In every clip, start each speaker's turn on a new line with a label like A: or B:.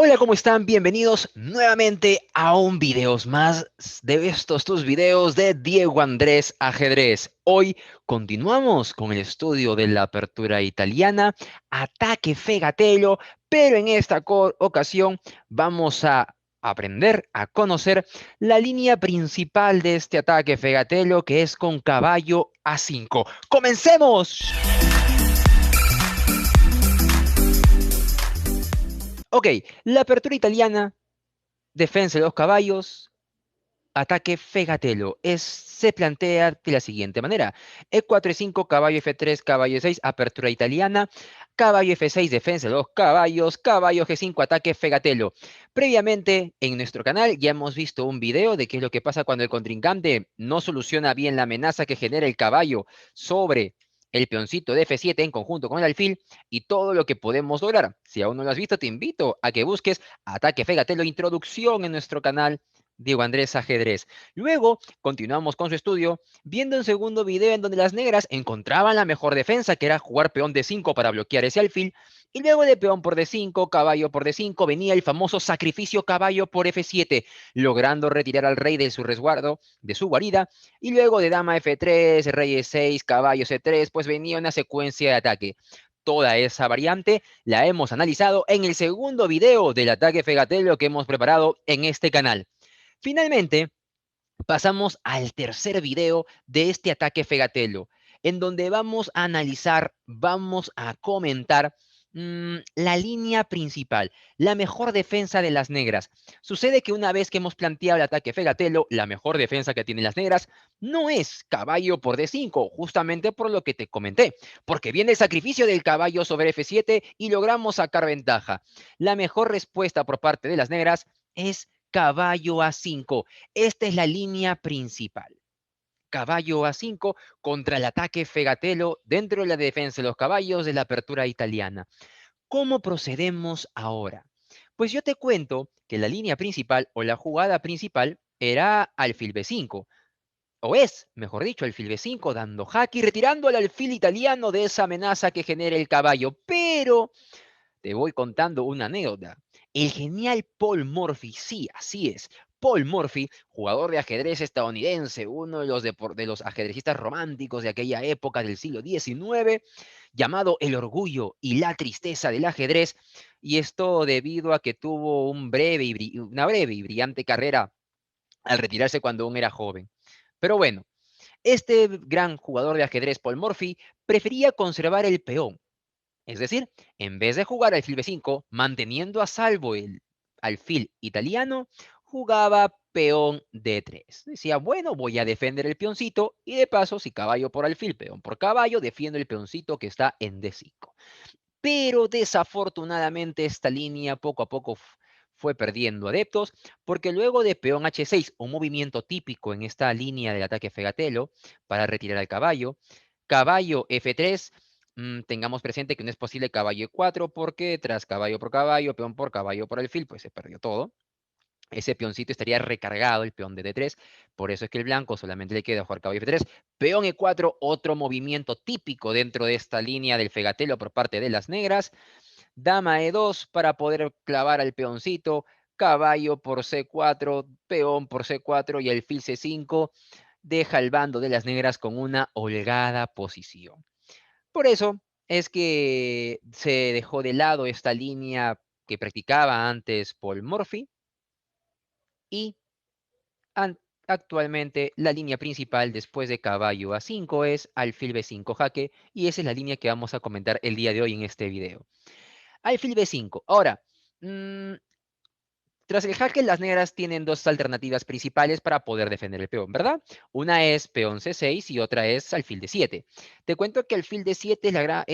A: Hola, ¿cómo están? Bienvenidos nuevamente a un video más de estos tus videos de Diego Andrés Ajedrez. Hoy continuamos con el estudio de la apertura italiana, ataque Fegatello, pero en esta ocasión vamos a aprender a conocer la línea principal de este ataque Fegatello, que es con caballo A5. ¡Comencemos! Ok, la apertura italiana, defensa de los caballos, ataque Fegatello. Se plantea de la siguiente manera. E4, E5, caballo F3, caballo E6, apertura italiana. Caballo F6, defensa de los caballos. Caballo G5, ataque Fegatello. Previamente, en nuestro canal ya hemos visto un video de qué es lo que pasa cuando el contrincante no soluciona bien la amenaza que genera el caballo sobre el peoncito de F7 en conjunto con el alfil y todo lo que podemos lograr. Si aún no lo has visto, te invito a que busques Ataque Fegatello Introducción en nuestro canal Diego Andrés Ajedrez. Luego continuamos con su estudio, viendo un segundo video en donde las negras encontraban la mejor defensa, que era jugar peón D5 para bloquear ese alfil, y luego de peón por D5, caballo por D5, venía el famoso sacrificio caballo por F7, logrando retirar al rey de su resguardo, de su guarida, y luego de dama F3, rey E6, caballo C3, pues venía una secuencia de ataque. Toda esa variante la hemos analizado en el segundo video del ataque Fegatello que hemos preparado en este canal. Finalmente, pasamos al tercer video de este ataque Fegatello, en donde vamos a analizar, vamos a comentar la línea principal, la mejor defensa de las negras. Sucede que una vez que hemos planteado el ataque Fegatello, la mejor defensa que tienen las negras no es caballo por D5, justamente por lo que te comenté, porque viene el sacrificio del caballo sobre F7 y logramos sacar ventaja. La mejor respuesta por parte de las negras es caballo A5. Esta es la línea principal. Caballo A5 contra el ataque Fegatello dentro de la defensa de los caballos de la apertura italiana. ¿Cómo procedemos ahora? Pues yo te cuento que la línea principal o la jugada principal era alfil B5, o es, mejor dicho, alfil B5 dando jaque y retirando al alfil italiano de esa amenaza que genera el caballo. Pero te voy contando una anécdota. El genial Paul Morphy, sí, así es. Paul Morphy, jugador de ajedrez estadounidense, uno de los ajedrecistas románticos de aquella época del siglo XIX, llamado el orgullo y la tristeza del ajedrez, y esto debido a que tuvo una breve y brillante carrera al retirarse cuando aún era joven. Pero bueno, este gran jugador de ajedrez, Paul Morphy, prefería conservar el peón, es decir, en vez de jugar alfil B5, manteniendo a salvo el alfil italiano, jugaba peón D3. Decía, bueno, voy a defender el peoncito y de paso, si caballo por alfil, peón por caballo, defiendo el peoncito que está en D5. Pero desafortunadamente esta línea poco a poco fue perdiendo adeptos, porque luego de peón H6, un movimiento típico en esta línea del ataque Fegatello para retirar al caballo, caballo F3, tengamos presente que no es posible caballo E4 porque tras caballo por caballo por alfil, pues se perdió todo. Ese peoncito estaría recargado, el peón de D3, por eso es que el blanco solamente le queda jugar caballo F3. Peón E4, otro movimiento típico dentro de esta línea del Fegatello por parte de las negras. Dama E2 para poder clavar al peoncito. Caballo por C4, peón por C4 y alfil C5 deja el bando de las negras con una holgada posición. Por eso es que se dejó de lado esta línea que practicaba antes Paul Morphy y actualmente la línea principal después de caballo A5 es alfil B5 jaque y esa es la línea que vamos a comentar el día de hoy en este video. Alfil B5. Ahora, mmm, tras el jaque, las negras tienen dos alternativas principales para poder defender el peón, ¿verdad? Una es peón C6 y otra es alfil D7. Te cuento que alfil D7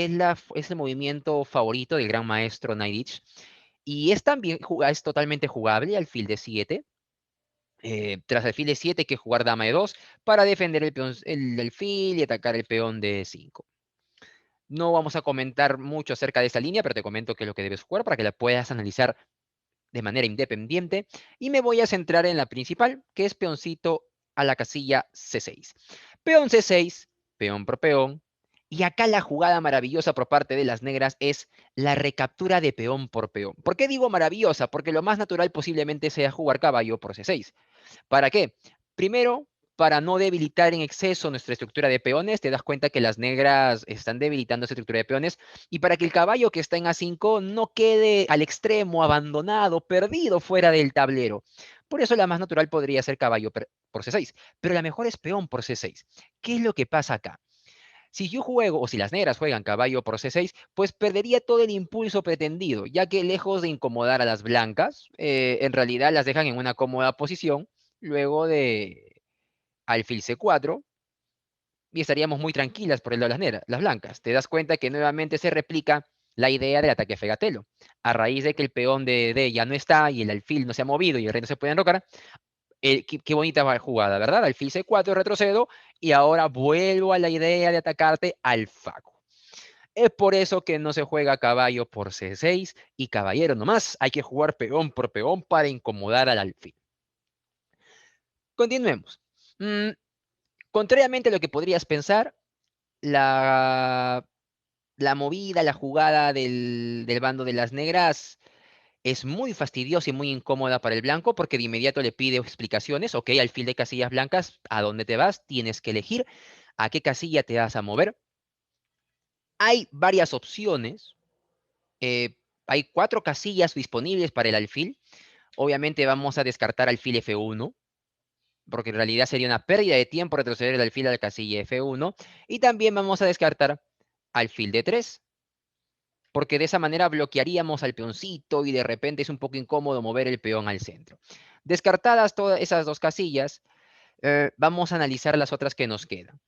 A: es el movimiento favorito del gran maestro Neidich y es también es totalmente jugable alfil D7. Tras alfil D7 hay que jugar dama E2 para defender el alfil y atacar el peón D5. No vamos a comentar mucho acerca de esta línea, pero te comento qué es lo que debes jugar para que la puedas analizar de manera independiente y me voy a centrar en la principal, que es peoncito a la casilla C6. Peón C6, peón por peón, Y acá la jugada maravillosa por parte de las negras es la recaptura de peón por peón. ¿Por qué digo maravillosa? Porque lo más natural posiblemente sea jugar caballo por C6. ¿Para qué? Primero, para no debilitar en exceso nuestra estructura de peones, te das cuenta que las negras están debilitando esa estructura de peones, y para que el caballo que está en A5 no quede al extremo, abandonado, perdido fuera del tablero. Por eso la más natural podría ser caballo por C6, pero la mejor es peón por C6. ¿Qué es lo que pasa acá? Si yo juego, o si las negras juegan caballo por C6, pues perdería todo el impulso pretendido, ya que lejos de incomodar a las blancas, en realidad las dejan en una cómoda posición luego de alfil C4, y estaríamos muy tranquilas por el lado de las blancas. Te das cuenta que nuevamente se replica la idea del ataque fegatelo. A raíz de que el peón de D ya no está y el alfil no se ha movido y el rey no se puede enrocar, qué bonita jugada, ¿verdad? Alfil C4, retrocedo, y ahora vuelvo a la idea de atacarte al faco. Es por eso que no se juega caballo por C6 y caballero nomás. Hay que jugar peón por peón para incomodar al alfil. Continuemos. Mm, Contrariamente a lo que podrías pensar, la, la movida, la jugada del bando de las negras es muy fastidiosa y muy incómoda para el blanco, porque de inmediato le pide explicaciones. Ok, alfil de casillas blancas, ¿a dónde te vas? Tienes que elegir a qué casilla te vas a mover. Hay varias opciones. Hay 4 casillas disponibles para el alfil. Obviamente vamos a descartar alfil F1, porque en realidad sería una pérdida de tiempo retroceder el alfil a la casilla F1. Y también vamos a descartar alfil D3, porque de esa manera bloquearíamos al peoncito y de repente es un poco incómodo mover el peón al centro. Descartadas todas esas 2 casillas, vamos a analizar las otras que nos quedan.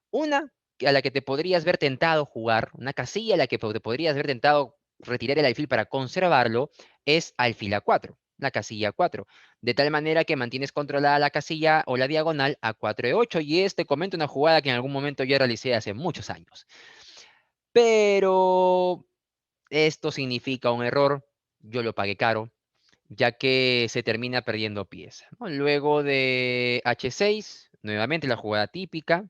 A: Una a la que te podrías ver tentado jugar, una casilla a la que te podrías ver tentado retirar el alfil para conservarlo, es alfil A4, la casilla 4. De tal manera que mantienes controlada la casilla o la diagonal A4 E8. Y te comento una jugada que en algún momento yo realicé hace muchos años. Pero esto significa un error, yo lo pagué caro, ya que se termina perdiendo pieza, ¿no? Luego de H6, nuevamente la jugada típica,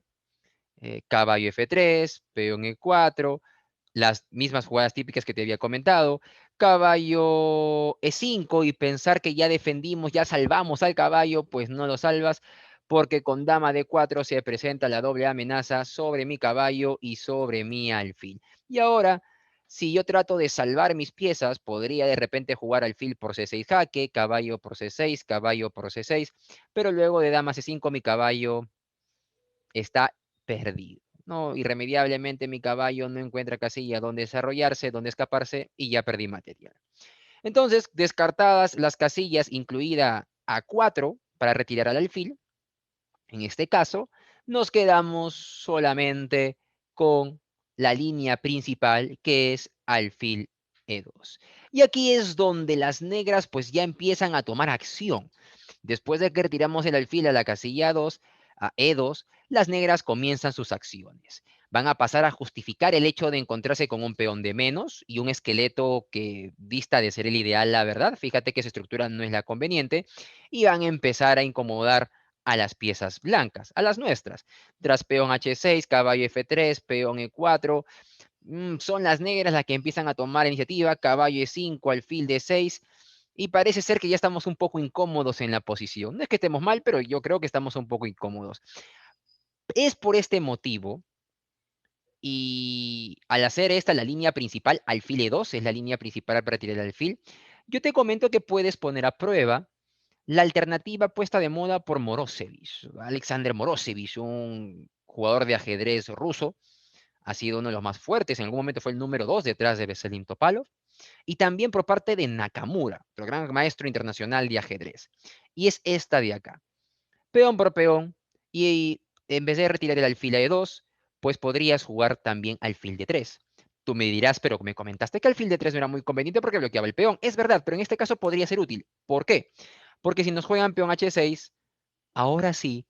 A: caballo F3, peón E4, las mismas jugadas típicas que te había comentado, caballo E5, y pensar que ya defendimos, ya salvamos al caballo, pues no lo salvas, porque con dama D4 se presenta la doble amenaza sobre mi caballo y sobre mi alfil. Y ahora, si yo trato de salvar mis piezas, podría de repente jugar alfil por C6 jaque, caballo por C6, caballo por C6, pero luego de dama C5 mi caballo está perdido, ¿no? Irremediablemente mi caballo no encuentra casilla donde desarrollarse, donde escaparse, y ya perdí material. Entonces, descartadas las casillas, incluida A4 para retirar al alfil, en este caso, nos quedamos solamente con la línea principal, que es alfil E2. Y aquí es donde las negras pues ya empiezan a tomar acción. Después de que retiramos el alfil a la casilla 2, a E2, las negras comienzan sus acciones. Van a pasar a justificar el hecho de encontrarse con un peón de menos y un esqueleto que dista de ser el ideal, la verdad. Fíjate que esa estructura no es la conveniente, y van a empezar a incomodar a las piezas blancas, a las nuestras. Tras peón H6, caballo F3, peón E4, son las negras las que empiezan a tomar iniciativa, caballo E5, alfil D6, y parece ser que ya estamos un poco incómodos en la posición. No es que estemos mal, pero yo creo que estamos un poco incómodos. Es por este motivo, y al hacer esta la línea principal, alfil E2 es la línea principal para tirar el alfil, yo te comento que puedes poner a prueba la alternativa puesta de moda por Morozevich. Alexander Morozevich, un jugador de ajedrez ruso, ha sido uno de los más fuertes. En algún momento fue el número 2 detrás de Veselin Topalov. Y también por parte de Nakamura, otro gran maestro internacional de ajedrez. Y es esta de acá. Peón por peón. Y en vez de retirar el alfil a E2, pues podrías jugar también alfil de 3. Tú me dirás, pero me comentaste que alfil de 3 no era muy conveniente porque bloqueaba el peón. Es verdad, pero en este caso podría ser útil. ¿Por qué? Porque si nos juegan peón H6, ahora sí,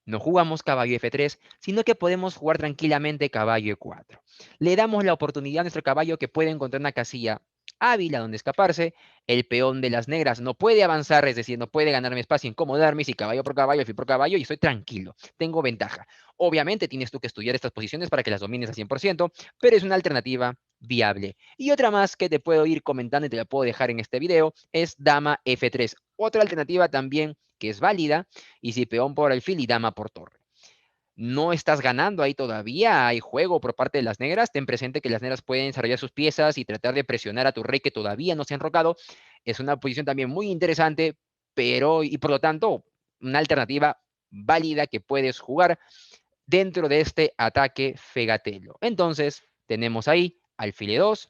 A: no jugamos caballo F3, sino que podemos jugar tranquilamente caballo E4. Le damos la oportunidad a nuestro caballo que puede encontrar una casilla hábil a donde escaparse. El peón de las negras no puede avanzar, es decir, no puede ganarme espacio, incomodarme. Si caballo por caballo, alfil por caballo, y estoy tranquilo, tengo ventaja. Obviamente tienes tú que estudiar estas posiciones para que las domines al 100%, pero es una alternativa viable. Y otra más que te puedo ir comentando y te la puedo dejar en este video es dama F3. Otra alternativa también que es válida, y si peón por alfil y dama por torre. No estás ganando ahí todavía, hay juego por parte de las negras. Ten presente que las negras pueden desarrollar sus piezas y tratar de presionar a tu rey que todavía no se ha enrocado. Es una posición también muy interesante, pero, y por lo tanto, una alternativa válida que puedes jugar dentro de este ataque fegatelo. Entonces, tenemos ahí alfil E2,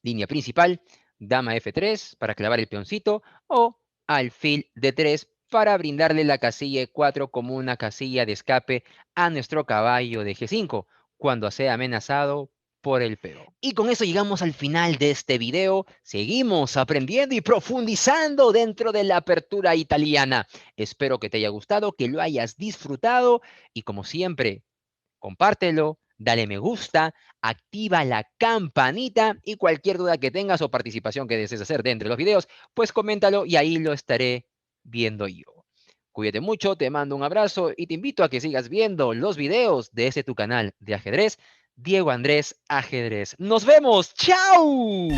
A: línea principal, dama F3 para clavar el peoncito, o alfil D3 para brindarle la casilla E4 como una casilla de escape a nuestro caballo de G5 cuando sea amenazado por el peón. Y con eso llegamos al final de este video. Seguimos aprendiendo y profundizando dentro de la apertura italiana. Espero que te haya gustado, que lo hayas disfrutado y como siempre, compártelo, dale me gusta, activa la campanita y cualquier duda que tengas o participación que desees hacer dentro de los videos, pues coméntalo y ahí lo estaré viendo yo. Cuídate mucho, te mando un abrazo y te invito a que sigas viendo los videos de ese tu canal de ajedrez, Diego Andrés Ajedrez. ¡Nos vemos! ¡Chao!